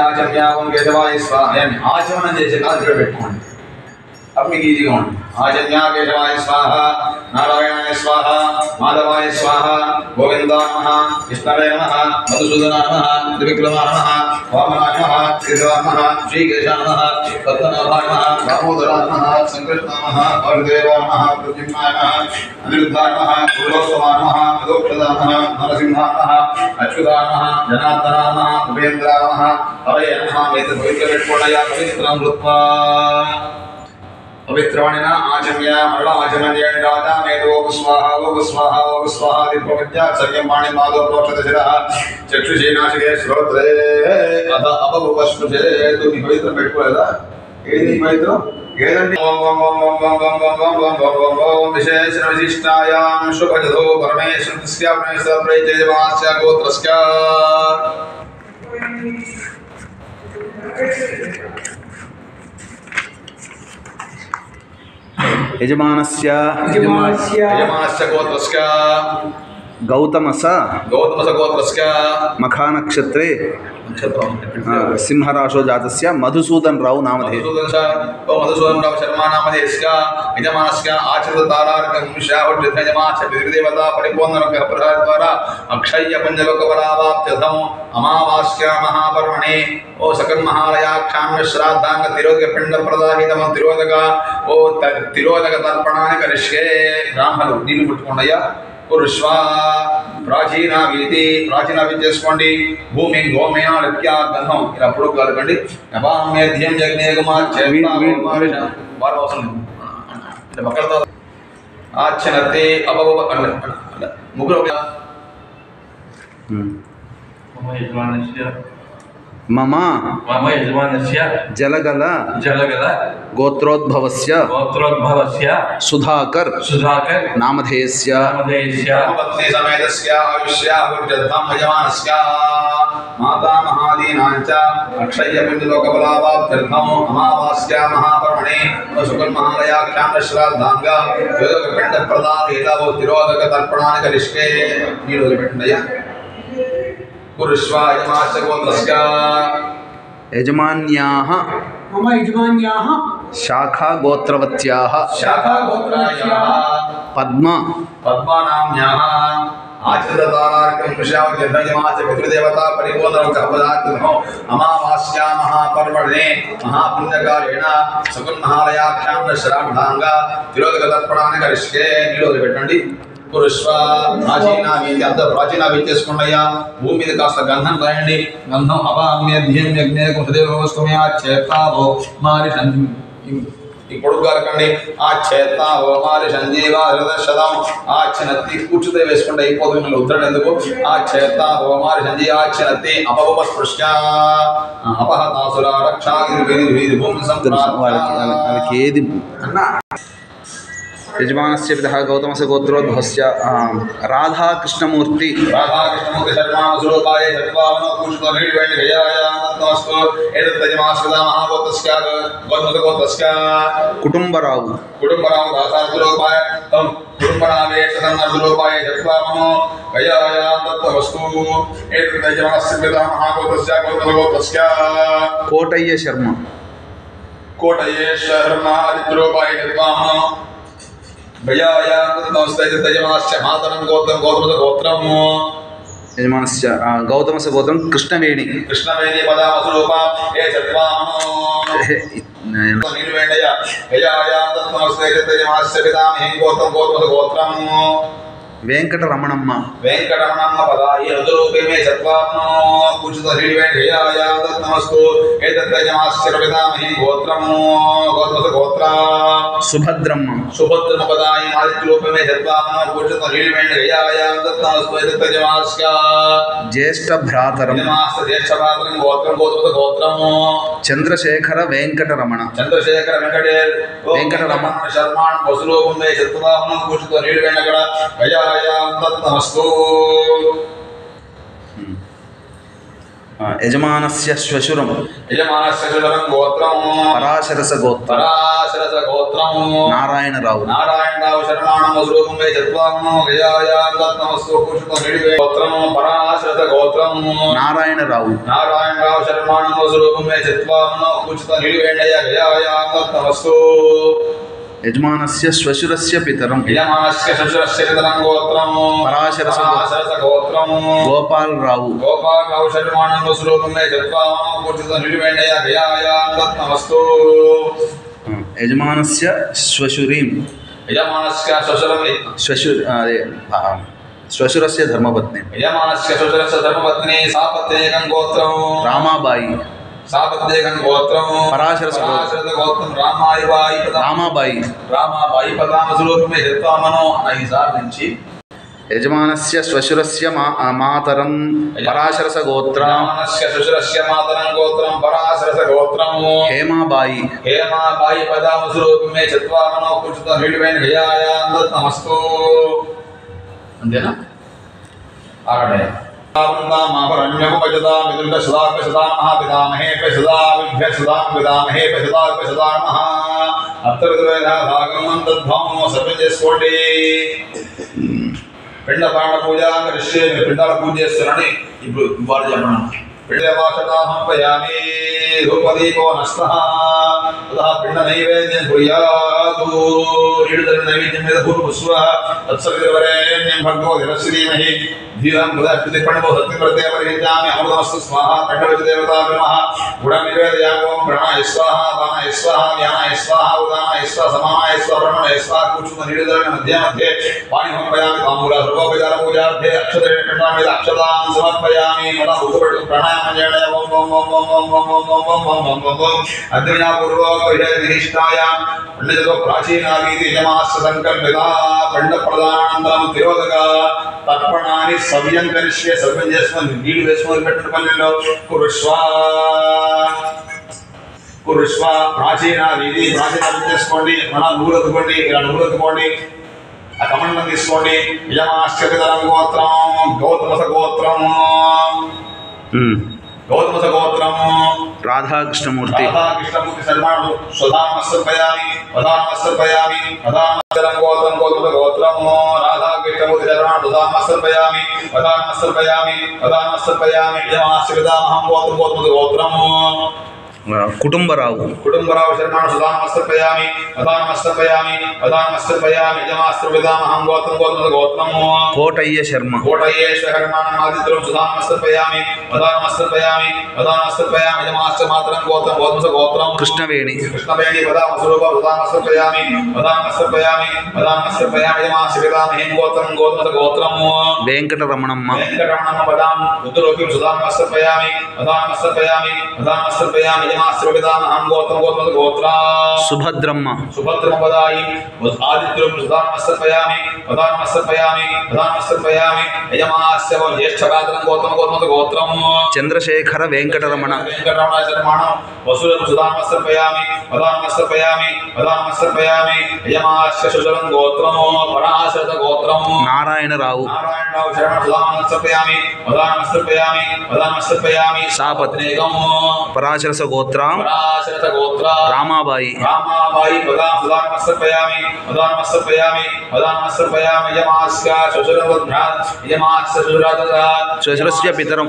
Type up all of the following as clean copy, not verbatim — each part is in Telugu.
ఆచమ్యావం కేశవాయ స్వాహ ఆచమనం చేసే కాదు ఇక్కడ పెట్టుకోండి. అప్పుడు మీకు ఈజీగా ఉంటుంది. ఆచమ్యా కేశవాయ స్వాహ, నారాయణాయ స్వాహ, మాధవాయ స్వాహ, గోవిందాయ నమః, విష్ణవే నమః, మధుసూదనాయ నమః, త్రివిక్రమాయ నమః, వామనాయ నమః, శ్రీధరాయ నమః, శ్రీకేశాయ నమః, పద్మనాభాయ నమః, దామోదరాయ నమః, సంకృష్ణాయ నమః, వాసుదేవాయ నమః, ప్రద్యుమ్నాయ నమః, అనిరుద్ధాయ నమః, పురుషోత్తమాయ నమః, అదోక్షదాయ నమః, నరసింహాయ నమః, అచ్యుతాయ నమః, జనార్దనాయ నమః, ఉపేంద్రాయ నమః, హరయే నమః. అయితే పవిత్ర పెట్టుకోండి. పవిత్రం కృత్వా పవిత్రవాణిన ఆచమ్య మరణ ఆచమనం చేయండి. రాజా మేధో స్వాహ ఓ స్వాహ ఓ స్వాహ దివ్యవిద్య సర్యం వాణి మాధవ ప్రోక్షదశిర చక్షుషీ నాశికే శ్రోత్రే అథ అపభువస్పృశే. మీ పవిత్రం పెట్టుకోలేదా? ఏది పవిత్రం? ఏదండి? విశేషణ విశిష్టాయాం శుభజదో పరమేశ్వరస్య పరమేశ్వర ప్రైతేజమాస్య గోత్రస్య యజమానస్య గోత్రస్య గౌతమస గోత్రస్య మఖా నక్షత్రే సింహరాశో జాతస్య మధుసూదన్ రావు నామధేయ. మధుసూదన్ రావు శర్మ నామధేయస్య యజమానస్య ఆచరిత తారార్కముష్యావృద్ధయజమానస్య పితృదేవతా పరిపూర్ణనుగ్రహ ప్రసాద ద్వారా అక్షయ్య పంచలోకబలావాప్త్యర్థం అమావాస్య మహాపర్వణే ఓ సకన్మహాలయాక్షామ్య శ్రాద్ధాంగ తిరోదక పిండ ప్రదాహితమ తిరోదక ఓ తిరోదక తర్పణాన్ని కరిష్యే. బ్రాహ్మణులు నీళ్లు పుట్టుకోండియా. పురుష్వ ప్రాచీనావీతి ప్రాచీనావి చేసుకోండి. భూమి గోమేన లక్ష్యా గంధం ఇలా పొడుగు కలకండి. నపామేధ్యం జగ్నేయకుమార్ మక్కలతో ఆచనతే అపవ ముగ్గురు మమ జలగల గోత్రోద్భవస్య సుధాకర్ నామధేయస్య పత్ని సమేతస్య ఆయుష్యాహుర్జద్ధం యజమానస్య మాతామహాదీనాంచ అక్షయ్య పిండలోకబలావాప్త్యర్థం అమావాస్య మహాపర్వణే శుకన్మహాలయాఖ్యాం శ్రాద్ధాంగ యోగ పిండ ప్రదాహిత తిరోదక తర్పణాన్ని కరిష్కే. నీళ్ళు వదిలిపెట్టండియా. పురుష్వ యజమానస్య గోత్రస్య యజమాన్యాః మమ యజమాన్యాః శాఖా గోత్రవత్యాః పద్మానామ్యాః ఆచరిత తారార్కం విషయావజమానస్య పితృదేవతా పరిపూర్ణనుగ్రహ అమావాస్యా మహాపర్వణే మహాపుణ్యకాలేన సకన్మహాలయాఖ్యాం శ్రాద్ధాంగ తిరోదక తర్పణాన్ని కరిష్యే. నీళ్ళు వదిలిపెట్టండి. పురుష్వ ప్రాచీనావీతి అంతా ప్రాచీనావి చేసుకోండియా. భూమి మీద కాస్త గంధం రాయండి. గంధం అపామ్యధ్యం యజ్ఞేకం హృదయవస్తుమయా చేతావో మారి ఈ పొడుగు కలకండి. ఆ చేతావో మారి సంజీవా హృదశతం ఆచనత్తి కూర్చుతే వేసుకుంటే అయిపోతుంది. మళ్ళీ ఉత్తరం ఎందుకు? ఆ చేతావో మారి సంజీవ ఆచనత్తి అపవస్పృశ్య అపహతాసుర రక్షాగిరి భూమి సంప్రాప్త ఏది అన్నా. యజమానస్య పితః గౌతమస్య గోత్రోద్భవస్య రాధాకృష్ణమూర్తి శర్మాసురూపాయ చత్వామనో పూషితో నీడివేండి గయాయ నమస్తు ఏతద్యజమాస్కృత మహాగోత్రస్య గోత్రస్య కుటుంబరావు దాసాసురూపాయ కుటుంబరావేశతన్నసురూపాయ చత్వామనో గయాయ నమస్తు ఏతద్యజమాస్య పితః మహాగోత్రస్య గోత్రస్య కోటయ్య శర్మ ఆదిత్యరూపాయ చత్వామనో యజమానస్య గౌతమస్య గోత్రం కృష్ణవేణి పదామసురూప ఏ చత్వామనో గోత్రము వెంకటరమణమ్మ పద ఈ రుద్రరూపమే చత్వామనో కూర్చుతో నమస్తు ఏతద్యజమాస్య పితామహి గోత్రము గోత్ర సుభద్రమ్మ పద ఈ ఆదిత్యరూపమే చత్వామనో కూర్చుతో నమస్తు ఏతద్యజమాస్య జ్యేష్ఠ భ్రాతరం గోత్రము చంద్రశేఖర వెంకటరమణ శర్మాన్ వసురూపమే చత్వామనో కూర్చుతో యజమానస్య శ్వశురం యజమానస్య శ్వశురం గోత్రం పరాశరస గోత్రం నారాయణరావు శరణానం స్వరూపం వే చత్వామో గయాయాం దత్తమస్తు కుషితో నిడివే గోత్రం పరాశరస గోత్రం నారాయణరావు శరణానం స్వరూపం వే చత్వామో కుషితో నిడివేండయ గయాయాం దత్తమస్తు యజమానస్య శ్వశురస్య పితరం యజమానస్య శ్వశురస్య పితరం గోత్రం పరాశరస గోత్రం గోపాలరావు శరణానం స్వరూపం వే చత్వామో కుషితో నిడివేండయ గయాయాం దత్తమస్తు యజమానస్య శ్వశురీం యజమానస్య శ్వశురస్య ధర్మపత్ని యజమానస్య శ్వశురస్య ధర్మపత్ని సాపత్యేకం గోత్రం రామాబాయి సాపత్యేకం గోత్రం పరాశరస గోత్రం రామాబాయి పదామ స్వరూపమే చత్వామనో 5 సార్లు నుంచి యజమానస్య శ్వశురస్య మాతరం పరాశరస గోత్రం యజమానస్య శ్వశురస్య మాతరం గోత్రం పరాశరస గోత్రం హేమాబాయి పదామ స్వరూపమే చత్వామనో కుచిత నిడివైన గయాయాం దత్తమస్తు అంతేనా ఆగడే చేసుకోండి పిండ ప్రాణ పూజ ఋషి పిండాల పూజ చేస్తున్నారని ఇప్పుడు వారు చెప్పడం పిండవాసనాహంపయామి రూపదీపో నష్టః తదా పిండ నైవేద్యం కుర్యాతు నీడుదల నైవేద్యం మీద పూర్వస్వ తత్సవితుర్వరేణ్యం భర్గో దివశ్రీమహి ధీరం ప్రతిపణమో సత్యప్రతే పరిహితామి అమృతమస్తు స్వాహా పిండవతి దేవతా నమః గుడం నివేదయామి ఓం ప్రణాయ స్వాహా దానాయ స్వాహా ధ్యానాయ స్వాహా ఉదానాయ స్వాహా సమానాయ స్వాహా ప్రణాయ స్వాహా కూర్చున్న నీడుదల మధ్య పాణిహంపయామి తాంబూల సర్వోపచార పూజార్థే అక్షతే పిండా మీద అక్షతాం సమర్పయామి మద ఉత్తపడు ప్రాణాయామం చేయడం ఓం ఓం ఓం ఓం ఓం ఓం ఓం ఓం ఓం ఓం ఓం ఓం ఓం అద్వినా పూర్వోక్త నిహిష్టాయాం పండితతో ప్రాచీనాగీతి యజమాస్య సంకల్పితా పండ ప్రధానానంతరం తిరోధక తర్పణాన్ని సవ్యం కరిష్యే సవ్యం చేసుకొని నీళ్లు వేసుకొని పెట్టిన పల్లెల్లో కురుష్వ ప్రాచీన వీధి ప్రాచీన చేసుకోండి మన నువ్వులెత్తుకోండి ఇలా నువ్వులెత్తుకోండి ఆ కమండం తీసుకోండి యజమాశ్చరం గోత్రం గౌతమస గోత్రం రాధాకృష్ణమూర్తి సన్మానం సుధామస్పయామి పదామస్పయామి పదామస్రం గోత్రం గోత్రము రాధాకృష్ణమూర్తి సన్మానం సుధామస్పయామి పదామస్పయామి పదామస్పయామి యజమాశ్చరితామహం గోత్రము కుటుంబరావు శర్మాణ సుధామస్పయామి పదామస్పయామి పదామస్పయామి యజమాశ్రవితామహం గోత్రము కోటయ్య శర్మ శర్మాణం ఆదిత్యం సుధామస్పయామి పదామస్పయామి పదామస్పయామి యజమాశ్ర మాత్రం గోత్రం కృష్ణవేణి పదామస్వరూప సుధామస్పయామి పదామస్పయామి పదామస్పయామి యజమాశ్రవితామహం గోత్రము వెంకటరమణమ్మ పదాం ఉత్తరోపి సుధామస్పయామి పదామస్పయామి పదామస్పయామి యజమాశ్రవితామహం సుభద్రమ్మ పదాయి ఆదిత్యం సుధామస్పయామి పదామస్పయామి పదామస్పయామి యజమాస్య జ్యేష్ఠపాత్రం గోత్రము చంద్రశేఖర వెంకటరమణ శర్మాణం వసురం సుధామస్పయామి పదామస్పయామి పదామస్పయామి యజమాస్య సుశరం గోత్రము పరాశరత గోత్రము నారాయణరావు శరణ సుధామస్పయామి పదామస్పయామి పదామస్పయామి సాపత్నేకము పరాశరస గోత్రం రామాబాయి పదామస్పయామి పదామస్పయామి పదామస్పయామి యజమాస్య శ్వశురస్య పితరం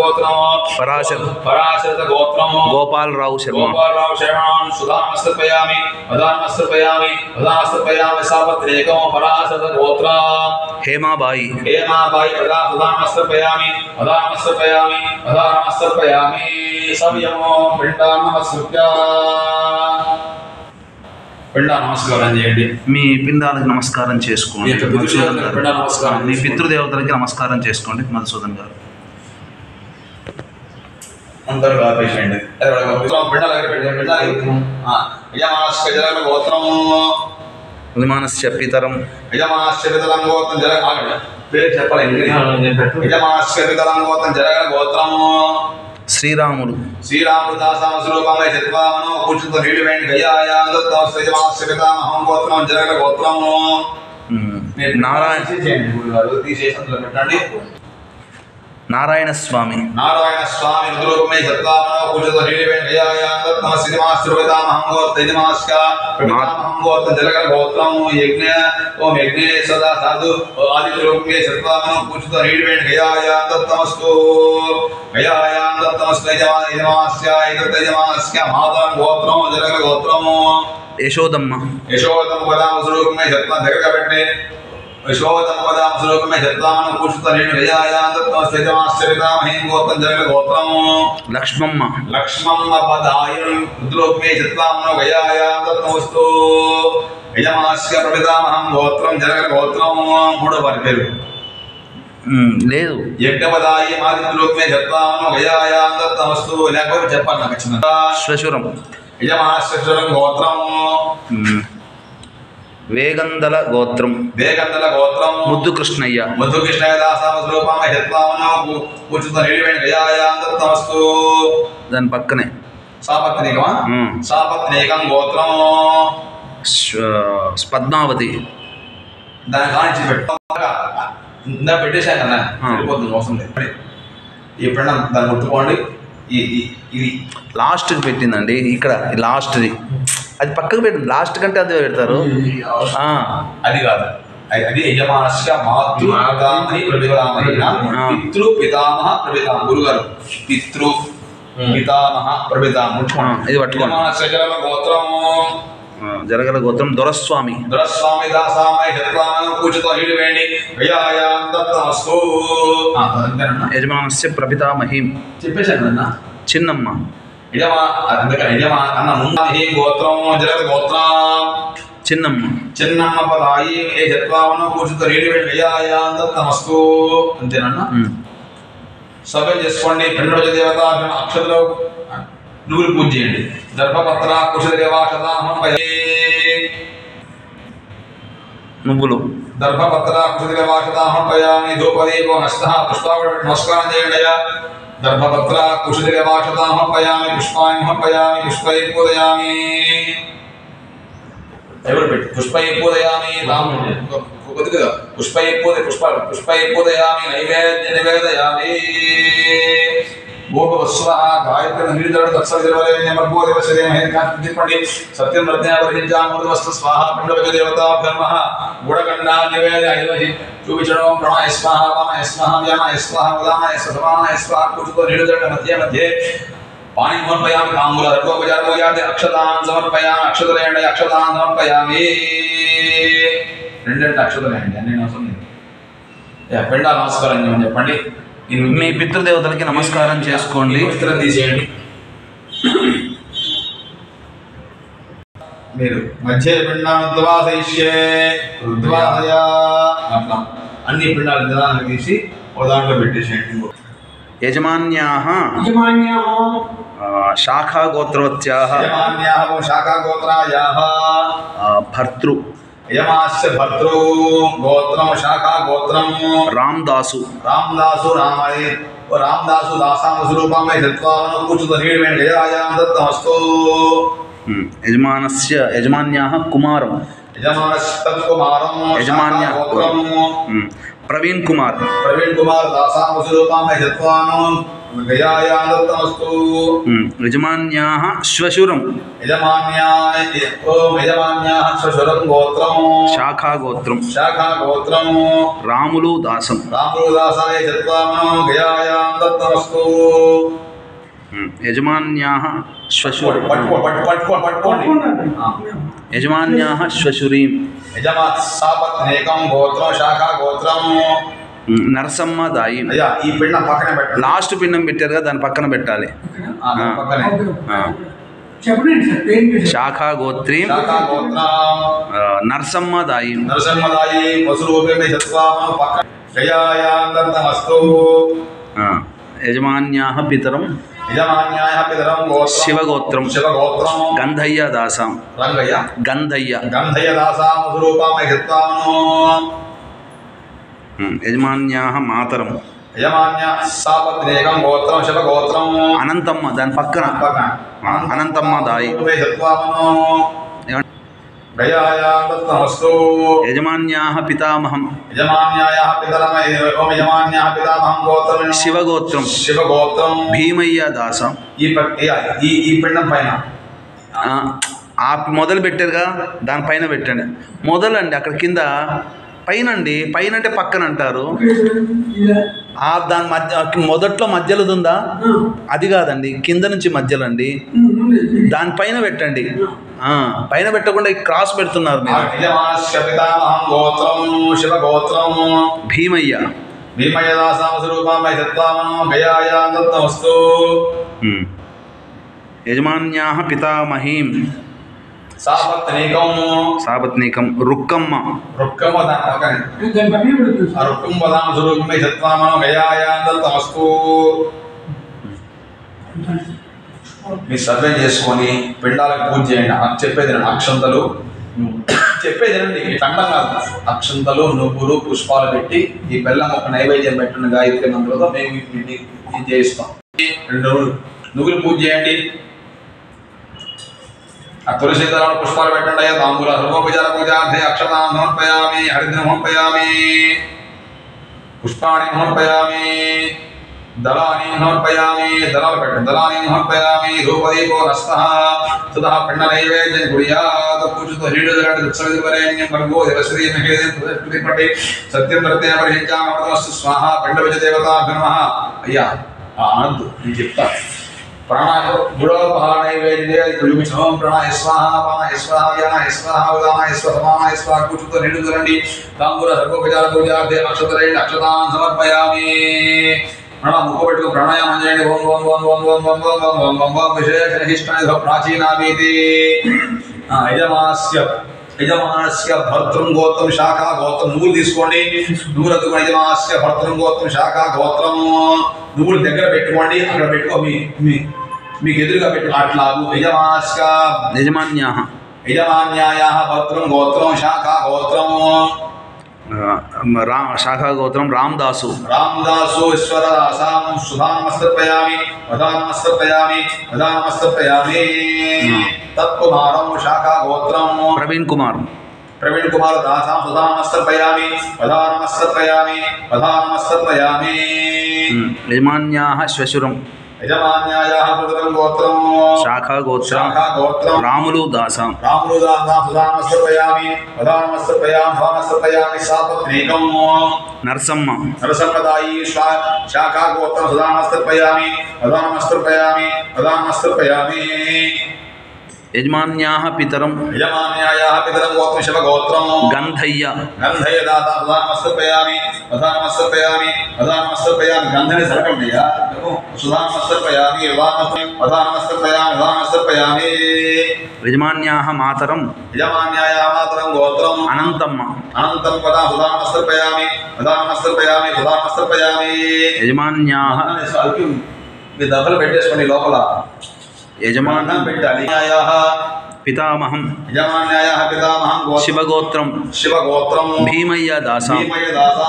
గోత్రము పరాశరత గోత్రము గోపాలరావు శర్మ శరణాన్ సుధామస్పయామి పదామస్పయామి పదామస్పయామి సాపత్రేకం పరాశరత గోత్రం హేమాబాయి పదామస్పయామి పదామస్పయామి పదామస్పయామి సవ్యమో పిండా నమస్కృత్య పిండా నమస్కారం చేయండి. మీ పిండాలకు నమస్కారం చేసుకోండి. మీ పితృదేవతలకి నమస్కారం చేసుకోండి. మధుసూదన్ గారు అందరూ ఆపేసేయండి. గోత్రము యజమానస్య పితరం గోత్రం పేరు చెప్పాలి. యజమానస్య పితరం గోత్రం జరగల గోత్రము శ్రీరాములు దాసామ స్వరూపంగా చత్వామను కూర్చుంతో నీళ్ళు వేయండి. గయాయామహం గోత్రం జరగల గోత్రము నారాయణ తీసేసి అందులో పెట్టండి. నారాయణ స్వామి నారాయణ స్వామి రుద్రూపమే సత్తామనో పూజిత నీలివేణ గయాయాంతమ శ్రీనివాసృతామహం గోత్ర యజమాస్క పితామహం గోత్ర జలగల గోత్రం యజ్ఞ ఓం యజ్ఞే సదా సాధు ఆదిత్యరూపమే సత్తామనో పూజిత నీలివేణ గయాయాంతమస్తు యజమాస్య యజమాస్య మాతం గోత్రం జలగల గోత్రం యశోదమ్మ యశోదమ్మ పదామస్వరూపమే సత్తా దగ్గరగా పెట్టే యశోదమ్మ పదామస్వరూపమే సత్తామనో పూజిత నీలివేణ గయాయాంతమ శ్రీనివాసృతామహం గోత్ర జలగల గోత్రం లక్ష్మమ్మ లక్ష్మమ్మ పదాయం రుద్రూపమే సత్తామనో గయాయాంతమస్తు యజమాస్య ప్రపితామహం గోత్రం జలగల గోత్రం మూడో వారి పేరు లేదు యజ్ఞపదాయి మాదిత్యరూపమే సత్తామనో గయాయాంతమస్తు లేకపోతే చెప్పాలి నాకు వచ్చిన శ్వశురం యజమాస్యం గోత్రం వేగందల గోత్రం వేగందల గోత్రం ముద్దు కృష్ణయ్య మధు కృష్ణదాసమస్వరూపమే సత్తామనో పూజిత నీలివేణ గయాయాంతమస్తు దాని పక్కనే సాపత్నికమా సాపత్నికం గోత్రం పద్మావతి దాన్ని కానించి ఇందా పెట్టేశాను కదా సరిపోతుంది అవసరం లేదు ఈ పెండ దాన్ని ముట్టుకోండి ఇది లాస్ట్కి పెట్టిందండి ఇక్కడ లాస్ట్ది అది పక్కకు పెట్టింది లాస్ట్ కంటే అది పెడతారు అది కాదు అది యజమానస్య మాతృ పితామహి ప్రపితామహైన పితృ పితామహ ప్రపితామహ గురుగారు పితృ పితామహ ప్రపితామహ ఇది పట్టుకోండి యజమానస్య జలగల గోత్రం జరగల గోత్రం దొరస్వామి దొరస్వామి దాసామై సత్తామనో పూజిత నీలివేణి గయాయాంతమస్తు యజమానస్య ప్రపితామహీం చెప్పేశాను అన్న చిన్నమ్మ అన్న ముందాహి గోత్రం జలగల గోత్రం చిన్నమ్మ పదాయి ఏ సత్తామనో పూజిత నీలివేణి గయాయాంతమస్తు అంతేనన్నా సభ్యం చేసుకోండి పెండు దేవత అక్షతలో నువ్వులు పూజ చేయండి దర్భపత్ర కుశదేవాక్షతాహంపయే నువ్వులు దర్భపత్ర కుశదేవాక్షతాహంపయామి ధూపదీపో నష్ట పుష్పాలు నమస్కారం చేయండి దర్భపత్ర కుశదేవాక్షతాహంపయామి పుష్పాన్ని హంపయామి పుష్పై పూజయామి ఎవరు పెట్టి పుష్పై పూజయామి కొద్దిగా పుష్పై పూజయామి నైవేద్య నివేదయామి భూపవస్వః గాయత్రి నీరుదడు తత్సవిర్వరేణ్యమర్భోదేవశరేమహేకాంతిపండి సత్యం రత్నాపరిహించామృతవస్తు స్వాహ పిండవజ దేవతాభ్యర్మః గుడగండా నివేద ఐవజి చూపించడం ప్రణాయ స్వాహ వామాయ స్వాహ వ్యామాయ స్వాహ ఉదానాయ సమానాయ స్వాహ కూర్చుతో నీరుదడు మధ్య పాణి సమర్పయామి తాంబూల రఘోపచారయాది అక్షతాన్ సమర్పయామి అక్షతలేండి అక్షతాన్ సమర్పయామి రెండంటే అక్షతలేండి అన్ని అవసరం లేదు పెండా నమస్కారం చేయమని చెప్పండి మీ పితృదేవతలకి నమస్కారం చేసుకోండి తీసేయండి మీరు మధ్య పిండాద్వాసయిష్యే రుద్వాసయా అట్లా అన్ని పిండాలు నిదానం తీసి ఒక దాంట్లో పెట్టేసేయండి యజమాన్యాః శాఖాగోత్రవత్యాః శాఖాగోత్రాయాః భర్తృ యజమాస్య భర్తృ గోత్రం శాఖా గోత్రం రామదాసు రామయే రామదాసు దాసామస్వరూపమై సత్వామనో పూజిత నీలివేణ గయాయాంతమస్తు యజమాన్యాః కుమారం ప్రవీణ్ కుమార్ దాసామస్వరూపమై సత్వామనో గయాయాంతమస్తు యజమాన్యాః శ్వశురం యజమాన్యాః శ్వశురం గోత్రం శాఖాగోత్రం రాములు దాసాయ సత్వామనో గయాయాంతమస్తు యజమాన్యాః శ్వశురం యజమాన్యాః శ్వశురీం సాపత్నేకం గోత్రం శాఖా గోత్రం నరసమ్మ దాయి ఈ పిండం పక్కన పెట్టాలి లాస్ట్ పిండం పెట్టారు కదా దాని పక్కన పెట్టాలి శాఖా గోత్రీ నరసమ్మ దాయి యజమాన్యాః పితరం శివగోత్రం గంధయ్య దాసాం గంధయ్య యజమాన్యాః మాతరం అనంతమ్మ దాని పక్కన అనంతమ్మ దాయి గయాయాం దత్తమస్తు యజమాన్యాః పితామహం యజమాన్యాయాః పితరమహం యజమాన్యాః పితామహం గోత్రం శివగోత్రం శివగోత్రం భీమయ్య దాసం. ఈ పిండం పైన మొదలు పెట్టారుగా దానిపైన పెట్టండి. మొదలండి అక్కడ కింద పైన అండి. పైన అంటే పక్కన అంటారు. దాని మధ్య మొదట్లో మధ్యలో ఉందా? అది కాదండి, కింద నుంచి మధ్యలో అండి. దానిపైన పెట్టండి. పైన పెట్టకుండా క్రాస్ పెడుతున్నారు మీరు. భీమయ్య యజమాన్యాః పితామహీం సాపత్నీకం రుక్కమ్మ మీ సర్వే చేసుకొని పిండాలకు పూజ చేయండి. చెప్పేది అక్షంతలు చెప్పేదేనండి, తండం కాదు. అక్షంతలు, నువ్వులు, పుష్పాలు పెట్టి ఈ బెల్లం ఒక నైవేద్యం పెట్టిన గాయత్రి మంత్రంతో మేము ఇది చేయిస్తాం. 2 రోజులు నువ్వులు పూజ చేయండి. తులసి దళాలు పుష్పాలు పెట్టండి. తాంబూల సర్వోపచార పూజార్థే అక్షతాన్ సమర్పయామి, హరిద్రం సమర్పయామి, పుష్పాణి సమర్పయామి, దళాని సమర్పయామి. దళాలు పెట్టండి. దళాని సమర్పయామి. ధూపదీపో నస్తః తదా పిండ నైవేద్యం కుర్యాత్. పూజతో నీడు జలాంటి దుఃఖవిధిపరేణ్యం భర్గో దేవశ్రీ మహేదేపటి సత్యం ప్రత్యయ పరిహించామస్తు స్వాహ. పిండ విజయ దేవతాభ్యో నమః. అయ్యా ఆనంద్ నేను చెప్తా. ప్రాణాయ గురోపహార నైవేద్య చూపించడం. ప్రాణాయ స్వాహ, పానాయ స్వాహ, యానాయ స్వాహ, ఉదానాయ స్వాహ, సమానాయ స్వాహ. కూర్చుతో నిండు చూడండి. తాంబూల సర్వోపచార పూజార్థే అక్షతరైన అక్షతాన్ సమర్పయామి. ముక్కు పెట్టుకు ప్రాణాయామం చేయండి. ఓం ఓం ఓం ఓం ఓం ఓం ఓం ఓం ఓం ఓం ఓం విశేష ప్రాచీనాభీతి. యజమానస్య భర్తృం గోత్రం శాఖా గోత్రం. నువ్వులు తీసుకోండి. నువ్వులు ఎత్తుకోండి. యజమానస్య భర్తృం గోత్రం శాఖా గోత్రం. నువ్వులు దగ్గర పెట్టుకోండి. అక్కడ పెట్టుకో, మీకు ఎదురుగా పెట్టు. అట్లా యజమాన్యాయాః భర్తృం గోత్రం శాఖా గోత్రం. శాఖా గోత్రం రామదాసు ఈశ్వరదాసాం. సుధానమస్తర్పయామి, వదానమస్తర్పయామి, వదానమస్తర్పయామి. తత్కుమారం శాఖా గోత్రం ప్రవీణ్ కుమార్ దాసాం. సుధానమస్తర్పయామి, వదానమస్తర్పయామి, వదానమస్తర్పయామి. యజమాన్యాః శ్వశురం యజమాన్యాయాః పుత్రం గోత్రం శాఖా గోత్రం రాములు దాసాం. సుధానమస్తర్పయామి, వదానమస్తర్పయామి, వదానమస్తర్పయామి. సాపత్నీకం నరసమ్మదాయి శాఖా గోత్రం. సుధానమస్తర్పయామి, వదానమస్తర్పయామి, వదానమస్తర్పయామి. యజమాన్యాః పితరం గోత్రం శివగోత్రం. గంధయ్య దాత. సుధానమస్తర్పయామి, వదానమస్తర్పయామి, వదానమస్తర్పయామి. గంధని సరకండియా. సుధానమస్తర్పయామి, వదానమస్తర్పయామి, వదానమస్తర్పయామి. యజమాన్యాః మాతరం గోత్రం అనంతమ్మ సుధానమస్తర్పయామి, వదానమస్తర్పయామి, వదానమస్తర్పయామి. యజమాన్యాః మీ దెబ్బలు పెట్టేసుకోండి లోపల. యజమానం పెట్టాలి. పితామహం శివగోత్రం భీమయ్య దాసాం.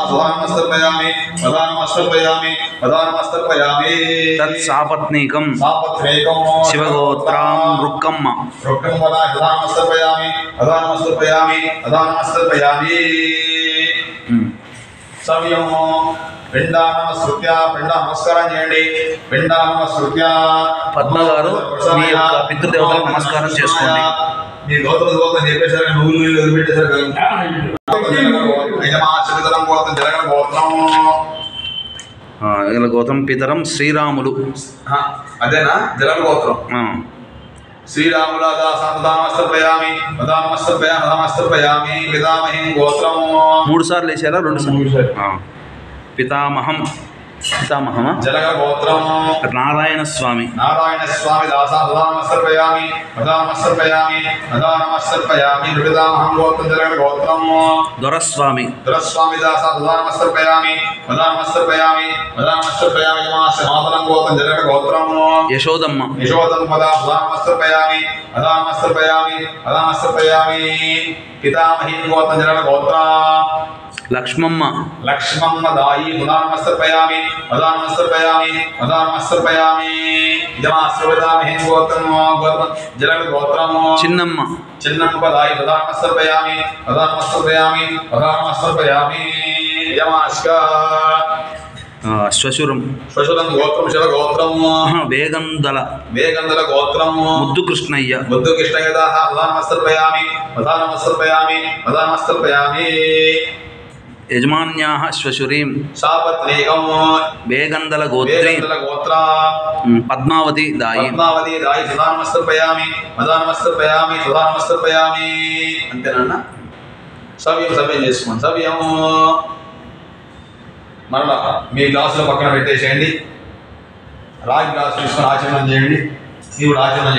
సుధానమస్తర్పయామి, వదానమస్తర్పయామి, వదానమస్తర్పయామి. తత్ సాపత్నీకం శివగోత్రం రుక్కమ్మ. సుధానమస్తర్పయామి, వదానమస్తర్పయామి, వదానమస్తర్పయామి. సమయము పిండానమస్కృత్య. పిండ నమస్కారం చేయండి. పిండానమస్కృత్య. పద్మ గారు మీ యొక్క పితృదేవతలకు నమస్కారం చేసుకోండి. మీ గౌతమ గోత్రం చెప్పేశారు, నువ్వులు వదిలిపెట్టేశారు కదా. యజమానం గోత్రం జరగన గోత్రం. గోత్రం పితరం శ్రీరాములు. అదేనా జరగన గోత్రం. శ్రీరాముల దాసామస్తర్పయామి, వదానమస్తర్పయామి, వదానమస్తర్పయామి. పితామహీం గోత్రం. 3 సార్లు వేసారా? 2 సార్లు. పితామహమా జలగ గోత్రం. నారాయణ స్వామి దాసామస్తర్పయామి, వదానమస్తర్పయామి, వదానమస్తర్పయామి. పితామహం గోత్రం జలగ గోత్రం. దొరస్వామి దాసామస్తర్పయామి, వదానమస్తర్పయామి, వదానమస్తర్పయామి. మాతరం గోత్రం జలగ గోత్రం. యశోదమ్మ వదానమస్తర్పయామి, వదానమస్తర్పయామి, వదానమస్తర్పయామి. పితామహీం గోత్రం జలగ గోత్రం. లక్ష్మమ్మ లక్ష్మమ్మ దాయి ఉదానమస్తర్పయామి ఉదానమస్తర్పయామి ఉదానమస్తర్పయామి ఇదమాశ్రవదామి గోత్రము గోత్రం జలగ గోత్రము చిన్నమ్మ చిన్నమ్మ దాయి ఉదానమస్తర్పయామి ఉదానమస్తర్పయామి ఉదానమస్తర్పయామి యమాస్క శ్వశురం శ్వశురం గోత్రం శిల గోత్రము వేగందల గోత్రము ముద్దు కృష్ణయ్య ఉదానమస్తర్పయామి ఉదానమస్తర్పయామి ఉదానమస్తర్పయామి యజమాన్యాః శ్వశురీం సాపత్నేకం వేగందల గోత్రీ గోత్ర పద్మావతి దాయి సుధానమస్తర్పయామి ఉదానమస్తర్పయామి సుధానమస్తర్పయామి అంతేనన్న సవ్యం చేసుకోండి సవ్యము మరలా మీ గ్లాసులో పక్కన పెట్టేసేయండి రాగి గ్లాసు తీసుకొని ఆచరణ చేయండి మీరు ఆచరణ చేయండి